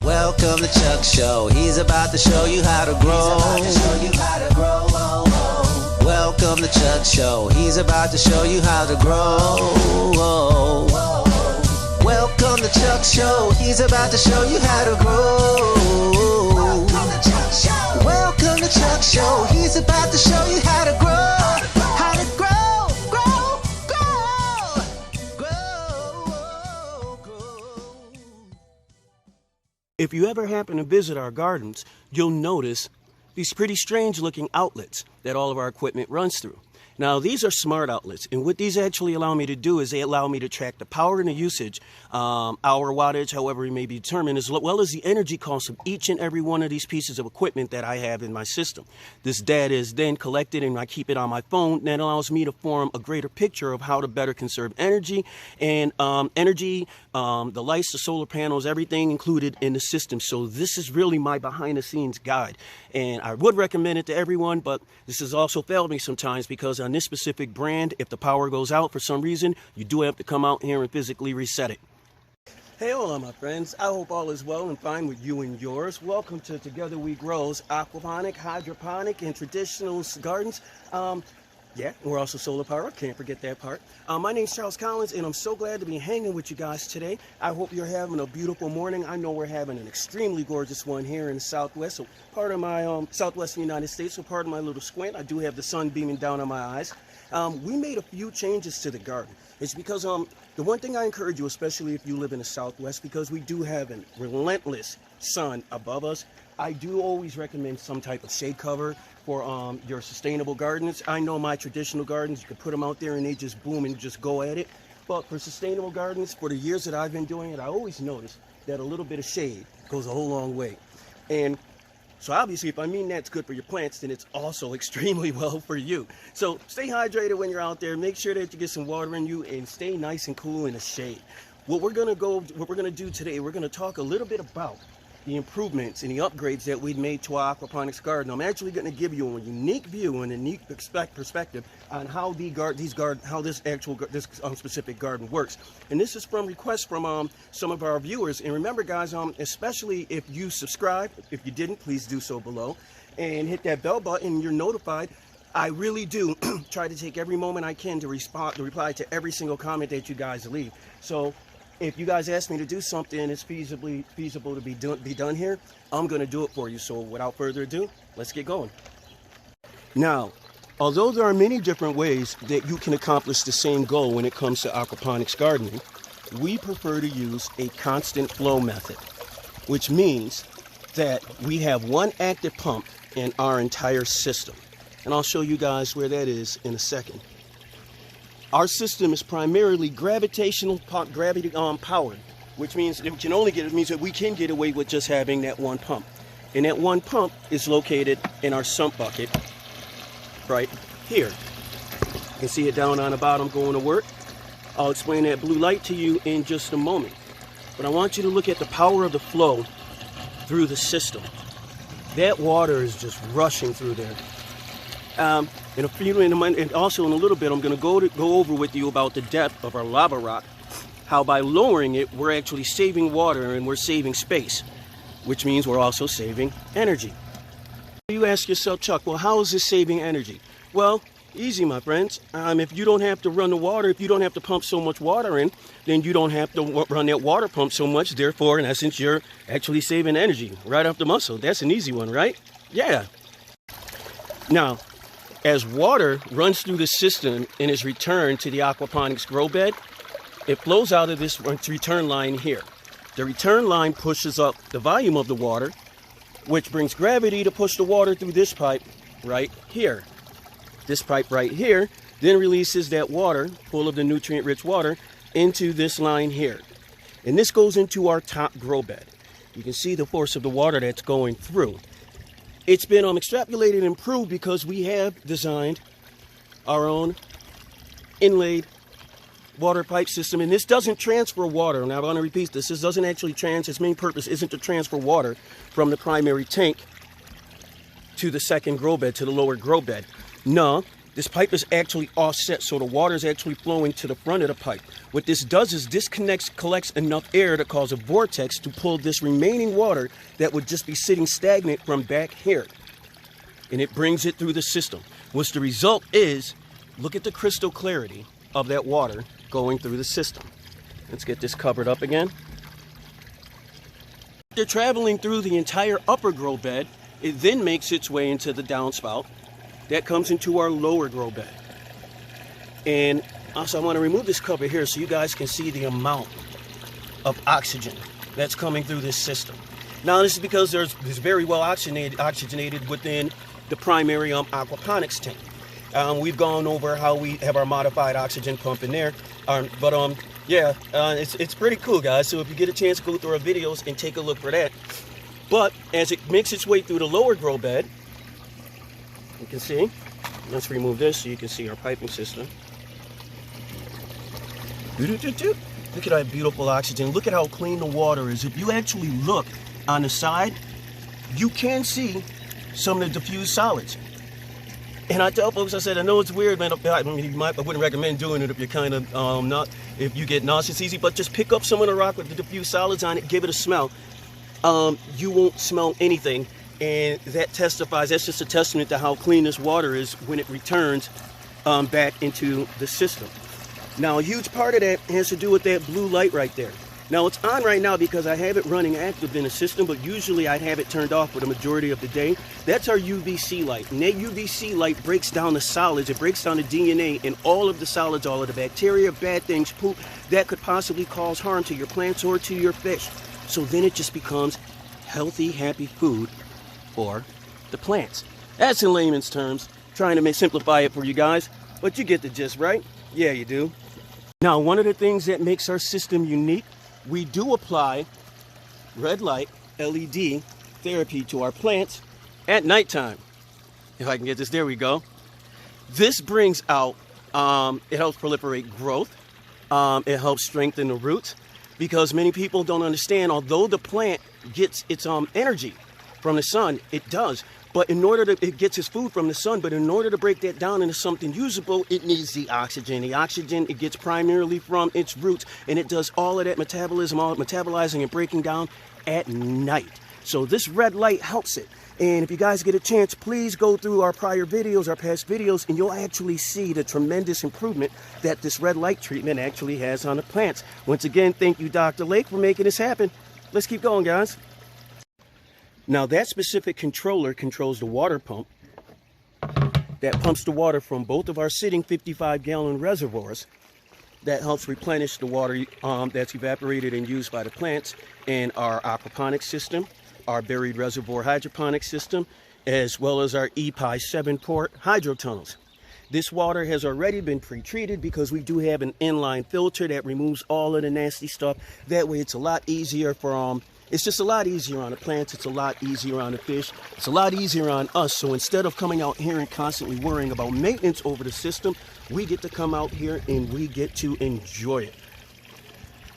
Welcome to Chuck Show. He's about to show you how to grow. Welcome to Chuck Show. He's about to show you how to grow. Welcome to Chuck Show. He's about to show you how to grow. Welcome to Chuck Show. He's about to show you how to grow. How to grow. If you ever happen to visit our gardens, you'll notice these pretty strange looking outlets that all of our equipment runs through. Now, these are smart outlets, and what these actually allow me to do is they allow me to track the power and the usage, hour wattage, however it may be determined, as well as the energy cost of each and every one of these pieces of equipment that I have in my system. This data is then collected and I keep it on my phone, and that allows me to form a greater picture of how to better conserve energy, and the lights, the solar panels, everything included in the system. So this is really my behind the scenes guide, and I would recommend it to everyone, but this has also failed me sometimes because on this specific brand, if the power goes out for some reason, you do have to come out here and physically reset it. Hey, hola, my friends. I hope all is well and fine with you and yours. Welcome to Together We Grow's aquaponic, hydroponic, and traditional gardens. Yeah, we're also solar powered. Can't forget that part. My name's Charles Collins, and I'm so glad to be hanging with you guys today. I hope you're having a beautiful morning. I know we're having an extremely gorgeous one here in the Southwest. So part of my Southwestern United States, so part of my little squint, I do have the sun beaming down on my eyes. We made a few changes to the garden. It's because the one thing I encourage you, especially if you live in the Southwest, because we do have a relentless sun above us, I do always recommend some type of shade cover for your sustainable gardens. I know my traditional gardens, you can put them out there and they just boom and just go at it. But for sustainable gardens, for the years that I've been doing it, I always notice that a little bit of shade goes a whole long way. And so obviously, if I mean that's good for your plants, then it's also extremely well for you. So stay hydrated when you're out there. Make sure that you get some water in you and stay nice and cool in the shade. What we're gonna do today, we're gonna talk a little bit about the improvements and the upgrades that we've made to our aquaponics garden. I'm actually going to give you a unique view and a unique perspective on how this specific garden works. And this is from requests from some of our viewers. And remember, guys, especially if you subscribe, if you didn't, please do so below and hit that bell button. You're notified. I really do try to take every moment I can to reply to every single comment that you guys leave. So if you guys ask me to do something and it's feasible to be done here, I'm going to do it for you. So without further ado, let's get going. Now, although there are many different ways that you can accomplish the same goal when it comes to aquaponics gardening, we prefer to use a constant flow method, which means that we have one active pump in our entire system. And I'll show you guys where that is in a second. Our system is primarily gravity powered, which means that we can get away with just having that one pump. And that one pump is located in our sump bucket right here. You can see it down on the bottom going to work. I'll explain that blue light to you in just a moment. But I want you to look at the power of the flow through the system. That water is just rushing through there. And also in a little bit, I'm going to go over with you about the depth of our lava rock, how by lowering it, we're actually saving water and we're saving space, which means we're also saving energy. You ask yourself, Chuck, well, how is this saving energy? Well, easy, my friends. If you don't have to run the water, if you don't have to pump so much water in, then you don't have to run that water pump so much. Therefore, in essence, you're actually saving energy right off the muscle. That's an easy one, right? Yeah. Now, as water runs through the system and is returned to the aquaponics grow bed, it flows out of this return line here. The return line pushes up the volume of the water, which brings gravity to push the water through this pipe right here. This pipe right here then releases that water, full of the nutrient-rich water, into this line here. And this goes into our top grow bed. You can see the force of the water that's going through. It's been extrapolated and improved because we have designed our own inlaid water pipe system, and this doesn't transfer water. Now I want to repeat this. This doesn't actually its main purpose isn't to transfer water from the primary tank to the second grow bed, to the lower grow bed. No, This pipe is actually offset, so the water is actually flowing to the front of the pipe. What this does is this collects enough air to cause a vortex to pull this remaining water that would just be sitting stagnant from back here. And it brings it through the system. What's the result is, look at the crystal clarity of that water going through the system. Let's get this covered up again. They're traveling through the entire upper grow bed. It then makes its way into the downspout. That comes into our lower grow bed. And also I want to remove this cover here so you guys can see the amount of oxygen that's coming through this system. Now this is because there's very well oxygenated within the primary aquaponics tank. We've gone over how we have our modified oxygen pump in there. It's pretty cool, guys. So if you get a chance, go through our videos and take a look for that. But as it makes its way through the lower grow bed, you can see, let's remove this so you can see our piping system. Look at that beautiful oxygen. Look at how clean the water is. If you actually look on the side, you can see some of the diffused solids. And I tell folks, I said, I know it's weird, man. I wouldn't recommend doing it if you're kind of if you get nauseous easy, but just pick up some of the rock with the diffused solids on it, give it a smell. You won't smell anything. And that's just a testament to how clean this water is when it returns back into the system. Now, a huge part of that has to do with that blue light right there. Now, it's on right now because I have it running active in the system, but usually I'd have it turned off for the majority of the day. That's our UVC light. And that UVC light breaks down the solids. It breaks down the DNA and all of the solids, all of the bacteria, bad things, poop, that could possibly cause harm to your plants or to your fish. So then it just becomes healthy, happy food for the plants. That's in layman's terms, trying to simplify it for you guys, but you get the gist, right? Yeah, you do. Now, one of the things that makes our system unique, we do apply red light LED therapy to our plants at nighttime. If I can get this, there we go. This brings out, it helps proliferate growth. It helps strengthen the roots, because many people don't understand, although the plant gets its energy from the sun, it does. But it gets its food from the sun, but in order to break that down into something usable, it needs the oxygen. The oxygen, it gets primarily from its roots, and it does all of that metabolism, all metabolizing and breaking down at night. So this red light helps it. And if you guys get a chance, please go through our prior videos, our past videos, and you'll actually see the tremendous improvement that this red light treatment actually has on the plants. Once again, thank you, Dr. Lake, for making this happen. Let's keep going, guys. Now, that specific controller controls the water pump that pumps the water from both of our sitting 55-gallon reservoirs that helps replenish the water that's evaporated and used by the plants in our aquaponics system, our buried reservoir hydroponics system, as well as our EPI 7-port hydro tunnels. This water has already been pre-treated because we do have an inline filter that removes all of the nasty stuff. That way it's a lot easier for it's just a lot easier on the plants. It's a lot easier on the fish. It's a lot easier on us. So instead of coming out here and constantly worrying about maintenance over the system, we get to come out here and we get to enjoy it.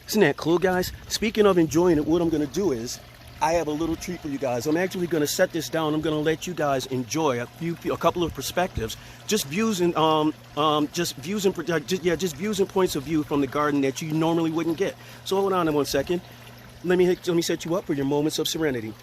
Isn't that cool, guys? Speaking of enjoying it, what I'm going to do is I have a little treat for you guys. I'm actually going to set this down. I'm going to let you guys enjoy a couple of perspectives, just views and views and points of view from the garden that you normally wouldn't get. So hold on 1 second. Let me set you up for your moments of serenity.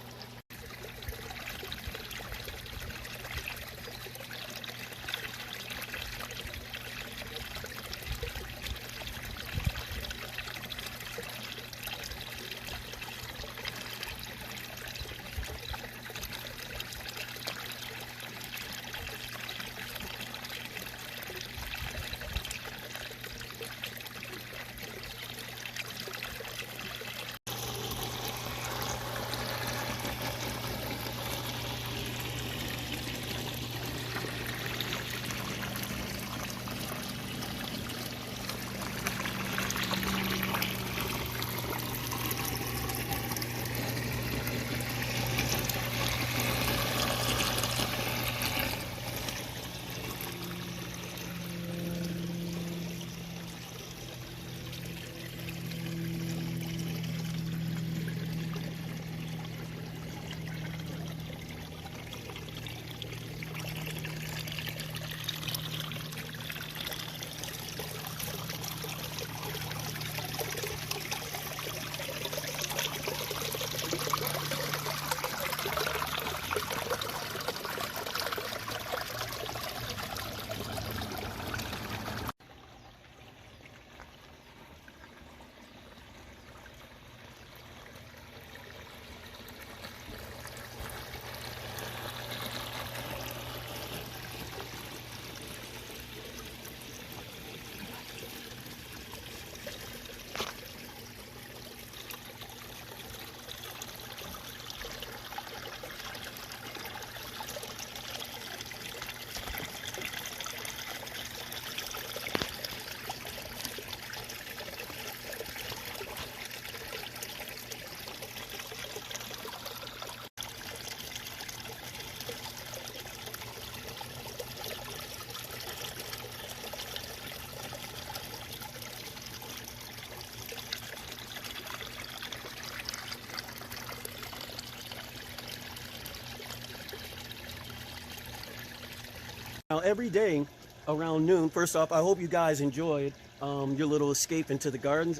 Now, every day around noon, first off, I hope you guys enjoyed your little escape into the gardens.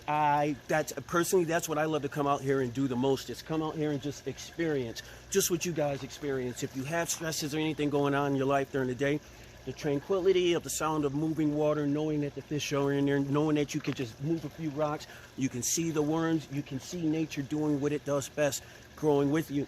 Personally, that's what I love to come out here and do the most. Just come out here and just experience just what you guys experience. If you have stresses or anything going on in your life during the day, the tranquility of the sound of moving water, knowing that the fish are in there, knowing that you can just move a few rocks, you can see the worms, you can see nature doing what it does best, growing with you.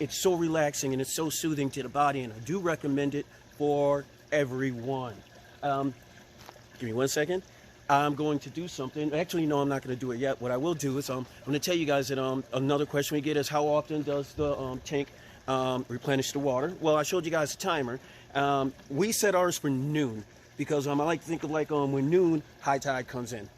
It's so relaxing and it's so soothing to the body, and I do recommend it for everyone. Give me 1 second. I'm going to do something. Actually, no, I'm not going to do it yet. What I will do is I'm going to tell you guys that another question we get is, how often does the tank replenish the water? Well, I showed you guys a timer. We set ours for noon because I like to think of like when noon, high tide comes in.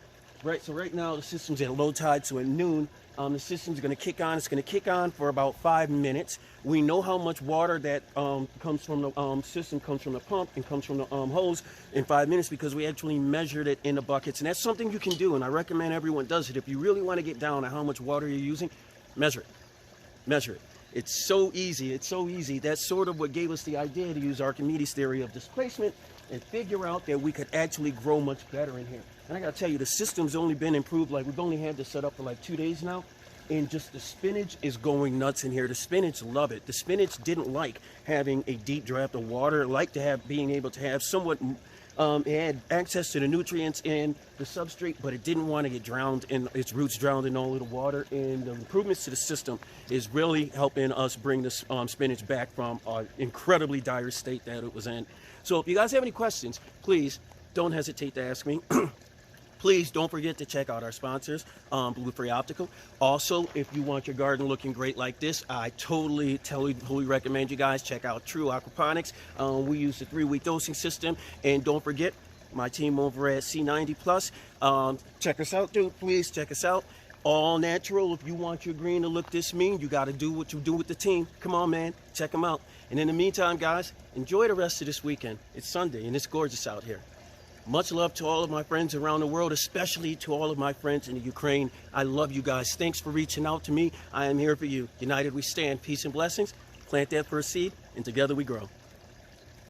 Right, so right now the system's at low tide, so at noon the system's going to kick on. It's going to kick on for about 5 minutes. We know how much water that comes from the system, comes from the pump, and comes from the hose in 5 minutes because we actually measured it in the buckets. And that's something you can do, and I recommend everyone does it. If you really want to get down to how much water you're using, measure it. Measure it. It's so easy. It's so easy. That's sort of what gave us the idea to use Archimedes' theory of displacement and figure out that we could actually grow much better in here. And I gotta tell you, the system's only been improved. Like, we've only had this set up for like 2 days now, and just the spinach is going nuts in here. The spinach love it. The spinach didn't like having a deep draft of water. It liked to have being able to have somewhat it had access to the nutrients in the substrate, but it didn't want to get drowned in its roots, drowned in all of the water. And the improvements to the system is really helping us bring this spinach back from an incredibly dire state that it was in. So if you guys have any questions, please don't hesitate to ask me. Please don't forget to check out our sponsors, Blue Free Optical. Also, if you want your garden looking great like this, I totally recommend you guys check out True Aquaponics. We use the 3-week dosing system. And don't forget, my team over at C90 Plus, check us out, dude. Please check us out. All natural. If you want your green to look this mean, you got to do what you do with the team. Come on, man. Check them out. And in the meantime, guys, enjoy the rest of this weekend. It's Sunday, and it's gorgeous out here. Much love to all of my friends around the world, especially to all of my friends in the Ukraine. I love you guys. Thanks for reaching out to me. I am here for you. United we stand. Peace and blessings. Plant that first seed, and together we grow.